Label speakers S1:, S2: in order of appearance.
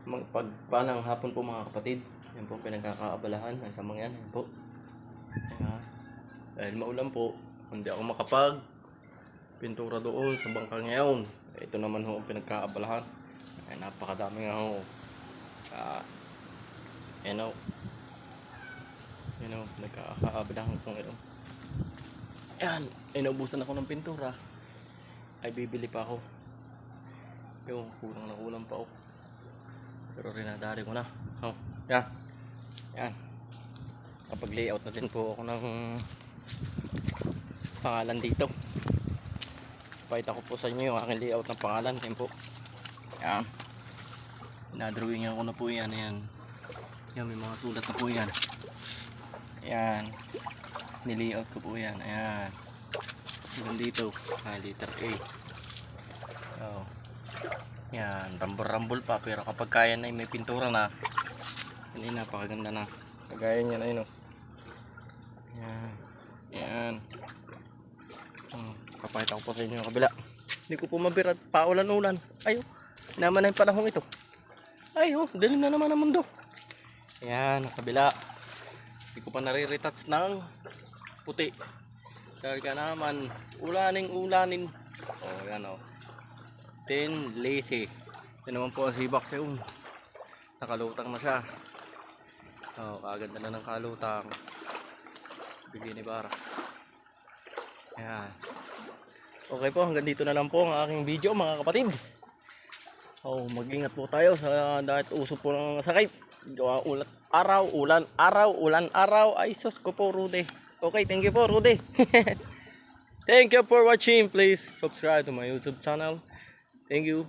S1: Pagpalang hapon po mga kapatid. Yan po pinagkakaabalahan ng samang yan. Yan po. Ayan. Dahil maulan po, hindi ako makapag pintura doon sa bangka ngayon. Ito naman ho ang pinagkaabalahan. Ay, napakadami nga ho. Pinagkakaabalahan ko ngayon. Ayan, inaubusan ako ng pintura. Ay bibili pa ako. Yung kulang na kulang pa ako. Pero rinadari ko na. Yan. Yan. Kapag layout na din po ako ng pangalan dito. Pakita ko po sa inyo yung aking layout ng pangalan. Yan po. Yan. Nadrawingan ko na po yan. Yan. Yan, may mga sulat na po yan. Yan. Nilayout ko po yan. Ayan. Hanggang dito. Letter A. So. Yan, rambol pa, pero kapag kaya na may pintura na, yan ay napakaganda na. Kagaya niyan ay no. Yan. Yan. Papakita ko po sa inyo yung kabila. Hindi ko po mabirat, paulan-ulan. Ayo, naman ay panahon ito. Ayo, dilim na naman ang mundo. Yan, ang kabila. Hindi ko pa nare-retouch ng puti. Dahil ka naman, ulaning. Oh, yan oh. Then lazy. Yan naman po ang sibak siya. Nakalutang na siya. Oh, kaganda na ng kalutang. Bigay ni Bara. Ayan. Okay po, hanggang dito na lang po ang aking video mga kapatid. Oh, mag-ingat po tayo sa dahil uso po ng sakit. Ulan araw. Ay sus ko po, Rudy. Okay, thank you po, Rudy. Thank you for watching. Please subscribe to my YouTube channel. Thank you.